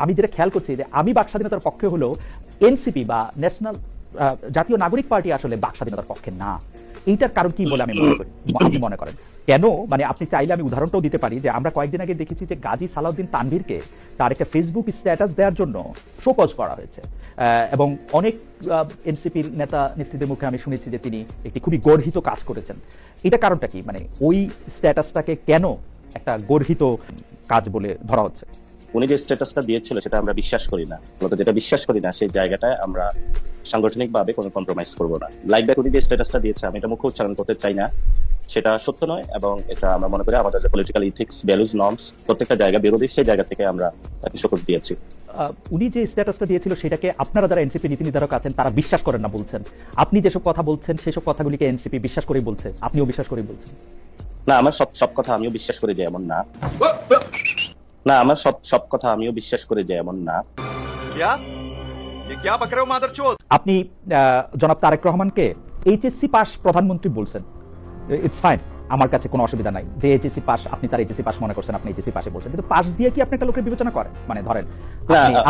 আমি যেটা খেয়াল করছি যে আমি বাক স্বাধীনতার পক্ষে হলো এনসিপি বা ন্যাশনাল জাতীয় নাগরিক পার্টি আসলে বাক স্বাধীনতার পক্ষে না। এইটার কারণ কি বলে আমি মনে করি, আপনি মনে করেন কেন? মানে আপনি চাইলে আমি উদাহরণটাও দিতে পারি যে আমরা কয়েকদিন আগে দেখেছি যে গাজী সালাউদ্দিন তানভীরকে তার একটা ফেসবুক স্ট্যাটাস দেওয়ার জন্য শোকজ করা হয়েছে, এবং অনেক এনসিপির নেতা নেত্রীদের মুখে আমি শুনেছি যে তিনি একটি খুবই গর্হিত কাজ করেছেন। এটা কারণটা কি? মানে ওই স্ট্যাটাসটাকে কেন একটা গর্হিত কাজ বলে ধরা হচ্ছে? উনি যে স্ট্যাটাসটা দিয়েছিল সেটা আমরা বিশ্বাস করি না, যেটা বিশ্বাস করি না সেই জায়গাটায় আমরা সাংগঠনিকভাবে কোনো কম্প্রোমাইজ করবো না। লাইক দ্যাট উনি যে স্ট্যাটাসটা দিয়েছে আমি এটা মুখে উচ্চারণ করতে চাই না, সেটা সত্য নয়, এবং এটা আমরা মনে করি আমাদের যে পলিটিক্যাল ইথিক্স ভ্যালুজ নর্মস প্রত্যেকটা জায়গা বিরোধী, সেই জায়গা থেকে আমরা শোকজ দিয়েছি। উনি যে স্ট্যাটাসটা দিয়েছিল সেটাকে আপনারা যারা এনসিপি নীতি নির্ধারক আছেন তারা বিশ্বাস করেন না বলছেন। আপনি যেসব কথা বলছেন সেসব কথাগুলিকে এনসিপি বিশ্বাস করেই বলছে, আপনিও বিশ্বাস করেই বলছেন। না, আমার সব কথা আমিও বিশ্বাস করি যে এমন না। না, আমার সব কথা আমিও বিশ্বাস করি যে এমন না। আপনি জনাব তারেক রহমানকে এইচএসসি পাস প্রধানমন্ত্রী বলছেন, ইটস ফাইন, আমার কাছে কোনো অসুবিধা নাই যে এইচএসসি পাস, আপনি তার এইচএসসি পাস মনে করছেন, আপনি এইচএসসি পাসে বলছেন, কিন্তু পাস দিয়ে কি আপনি একটা লোকের বিবেচনা করেন? মানে ধরেন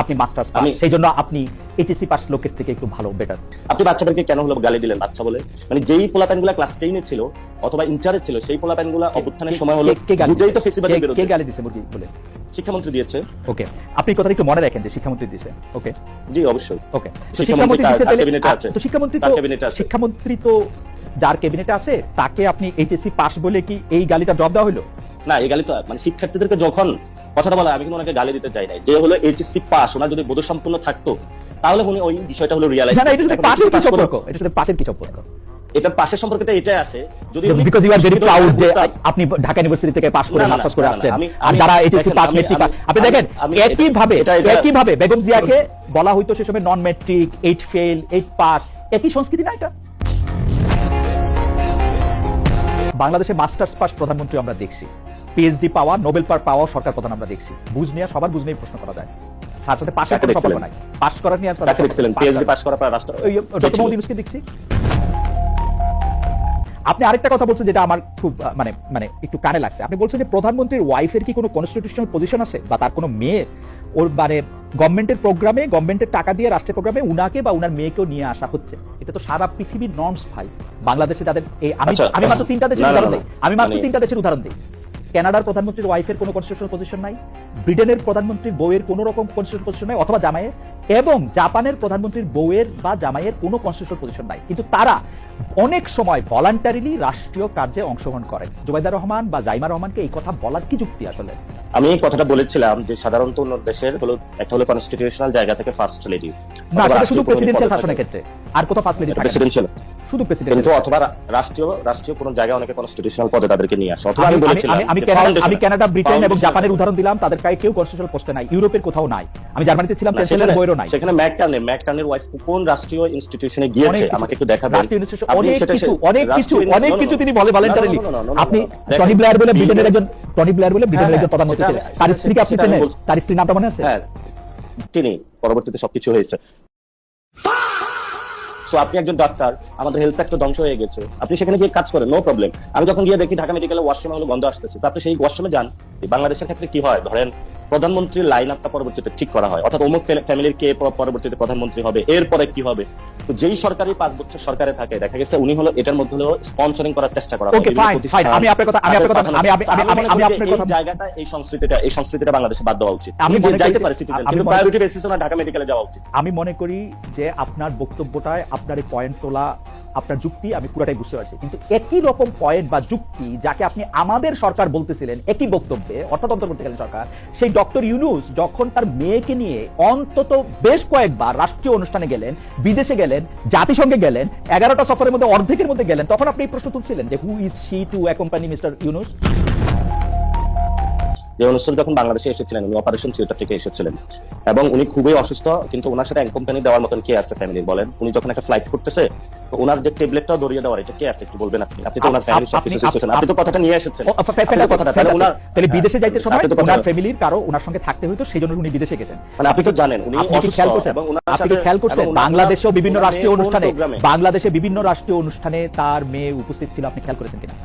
আপনি মাস্টার্স পাস, সেই জন্য আপনি এইচএসসি পাস লোকের থেকে একটু ভালো, বেটার। আপনি বাচ্চাদেরকে কেন হলো গালি দিলেন বাচ্চা বলে? মানে যেই পোলাপানগুলা ক্লাস 10 ছিল অথবা ইন্টারে ছিল সেই পোলাপানগুলা অভ্যুত্থানের সময় হলো বুঝেই তো ফেসিবাদের বিরুদ্ধে। কে গালি দিয়েছে বলে? শিক্ষামন্ত্রী দিয়েছে। ওকে, আপনি কথাটা একটু মনে রাখেন যে শিক্ষামন্ত্রী দিয়েছে। ওকে জি, অবশ্যই। ওকে, শিক্ষামন্ত্রী দিয়েছে, ক্যাবিনেটে আছে, তো শিক্ষামন্ত্রী তো যার ক্যাবিনেটে আছে তাকে আপনি এইচএসসি পাস বলে কি এই গালিটা জবাব দেওয়া হলো? না, এই গালি তো মানে শিক্ষার্থীদেরকে যখন কথাটা বলা, আমি কিন্তু ওনাকে গালি দিতে চাই নাই। যে হলো এইচএসসি পাস, ওনার যদি বোধ সম্পূর্ণ থাকতো তাহলে উনি ওই বিষয়টা হলো রিয়ালাইজ। না, এটা শুধু পাশের কি সম্পর্ক? এটা শুধু পাশের কি সম্পর্ক? এটা পাশের সম্পর্কটা এটাই আসে যদি because you are very proud যে আপনি ঢাকা ইউনিভার্সিটি থেকে পাস করে মাস্টার্স করে আসছেন, আর যারা এইচএসসি পাস মেট্রিক পাস, আপনি দেখেন একইভাবে বেগম জিয়াকে বলা হইতো সে সময় নন মেট্রিক, 8 ফেল, 8 পাস, একই সংস্কৃতি না এটা? বাংলাদেশে মাস্টার্স পাস প্রধানমন্ত্রী আমরা দেখছি, পিএইচডি পাওয়া, নোবেল পাওয়া সরকার প্রধান আমরা দেখছি। বুঝ নিয়ে সবার বুঝ নিয়ে প্রশ্ন করা যায়, তার সাথে পাশের কোনো সম্পর্ক নাই। পাস করা নিয়ে পিএইচডি পাস করা পর রাষ্ট্র ডক্টর মোহাম্মদ ইউনূসকে দেখছি। আপনি আরেকটা কথা বলছেন যেটা আমার খুব মানে একটু কানে লাগছে। আপনি বলছেন যে প্রধানমন্ত্রীর ওয়াইফের কি কোনো কনস্টিটিউশনাল পজিশন আছে, বা তার কোনো মেয়ে ওর মানে গভর্নমেন্টের প্রোগ্রামে, গভর্নমেন্টের টাকা দিয়ে রাষ্ট্রের প্রোগ্রামে উনাকে বা উনার মেয়েকেও নিয়ে আসা হচ্ছে? এটা তো সারা পৃথিবীর নর্মস ভাই। বাংলাদেশে যাদের আমি মাত্র 3টা দেশের উদাহরণ দিই। কানাডার প্রধানমন্ত্রীর ওয়াইফের কোনো কনস্টিটিউশনাল পজিশন নাই, ব্রিটেনের প্রধানমন্ত্রীর বউয়ের কোনো রকম কনস্টিটিউশনাল পজিশন নাই অথবা জামাইয়ের, এবং জাপানের প্রধানমন্ত্রীর বউয়ের বা জামাইয়ের কোনো কনস্টিটিউশনাল পজিশন নাই, কিন্তু তারা অনেক সময় ভলান্টারিলি রাষ্ট্রীয় কার্যে অংশগ্রহণ করেন। জুবাইদা রহমান বা জাইমা রহমানকে এই কথা বলার কি যুক্তি আসলে? আমি এই কথাটা বলেছিলাম যে সাধারণত অন্য দেশের হলো একটা হলো কনস্টিটিউশনাল জায়গা থেকে ফার্স্ট লেডি, না সেটা শুধু প্রেসিডেন্সিয়াল শাসনের ক্ষেত্রে, আর কোথাও ফার্স্ট লেডি থাকে প্রেসিডেন্সিয়াল, শুধু প্রেসিডেন্ট, কিন্তু অথবা রাষ্ট্রীয় কোন জায়গায় অনেকে কনস্টিটিউশনাল পদে তাদেরকে নিয়ে আসে। অথবা আমি কানাডা, ব্রিটেন এবং জাপানের উদাহরণ দিলাম, তাদের কাছে কেউ কনস্টিটিউশনাল পোস্টে নাই, ইউরোপের কোথাও নাই। আমি জার্মানিতে ছিলাম, চ্যান্সেলরের বইরও নাই। সেখানে ম্যাকটার্নের ওয়াইফ কোন রাষ্ট্রীয় ইনস্টিটিউশনে গিয়েছে আমাকে একটু দেখাবেন। অনেক কিছু তিনি বলে ভলান্টারিলি। আপনি টনি ব্লেয়ার বলে ব্রিটেনের একজন প্রধানমন্ত্রী ছিলেন, তার স্ত্রীকে আপনি চেনেন? তার স্ত্রীর নামটা মনে আছে? হ্যাঁ, তিনি পরবর্তীতে সবকিছু হয়েছে। আপনি একজন ডাক্তার, আমাদের হেলথ সেক্টর ধ্বংস হয়ে গেছে, আপনি সেখানে গিয়ে কাজ করেন, নো প্রবলেম। আমি যখন গিয়ে দেখি ঢাকা মেডিকেলে ওয়াশরুমে হলো গন্ধ আসতেছে, তো আপনি সেই ওয়াশরুমে যান। বাংলাদেশের ক্ষেত্রে কি হয়, ধরেন প্রধানমন্ত্রীর লাইন আপটা পরবর্তীতে ঠিক করা হয়, অর্থাৎ অমুক ফ্যামিলির কে পরবর্তীতে প্রধানমন্ত্রী হবে, এরপরে কি হবে। তো যেই সরকারি 5 বছর সরকারে থাকে, দেখা গেছে উনি হলো এটার মধ্যে হলো স্পন্সরিং করার চেষ্টা করা হয়। আমি আপনার কথা জায়গাটা এই সংস্কৃতিটা বাংলাদেশে বাদ দেওয়া উচিত। আমি যাইতে পারি সিটিজেন, কিন্তু প্রায়োরিটি বেসিসে না ঢাকা মেডিকেলে যাওয়া উচিত। আমি মনে করি যে আপনার বক্তব্যটায় আপনার এই পয়েন্ট তোলা, আপনার যুক্তি আমি পুরোটাই বুঝতে পারছি, কিন্তু একই রকম পয়েন্ট বা যুক্তি যাকে আপনি আমাদের সরকার বলতেছিলেন একই বক্তব্যে, অর্থাৎ অন্তর্বর্তীকালীন সরকার, সেই ডক্টর ইউনূস যখন তার মেয়েকে নিয়ে অন্তত বেশ কয়েকবার রাষ্ট্রীয় অনুষ্ঠানে গেলেন, বিদেশে গেলেন, জাতিসংঘে গেলেন, 11টা সফরের মধ্যে অর্ধেকের মধ্যে গেলেন, তখন আপনি এই প্রশ্ন তুলছিলেন যে who is she to accompany mister Yunus? যে অনুষ্ঠান যখন বাংলাদেশে এসেছিলেন, উনি অপারেশন থিয়েটার থেকে এসেছিলেন এবং উনি খুবই অসুস্থ, কিন্তু ওনার সাথে কোম্পানি দেওয়ার মতন কে আছে ফ্যামিলির বলেন? উনি যখন একটা ফ্লাইট করতেছে, ওনার যে ট্যাবলেটটাও ধরিয়ে দেওয়ার, এটা কে আছে একটু বলবেন আপনি? আপনি তো ওনার ফ্যামিলির সবকিছু সিচুয়েশন, আপনি তো কথাটা নিয়ে এসেছেন। তাহলে বিদেশে যাইতে সময় ওনার ফ্যামিলির কারো ওনার সঙ্গে থাকতে হইতো, সেজন্য উনি বিদেশে গেছেন। মানে আপনি তো জানেন উনি অসুস্থ, এবং ওনার সাথে খেয়াল করছেন বাংলাদেশেও বিভিন্ন রাষ্ট্রীয় অনুষ্ঠানে তার মেয়ে উপস্থিত ছিল, আপনি খেয়াল করেছেন কিনা?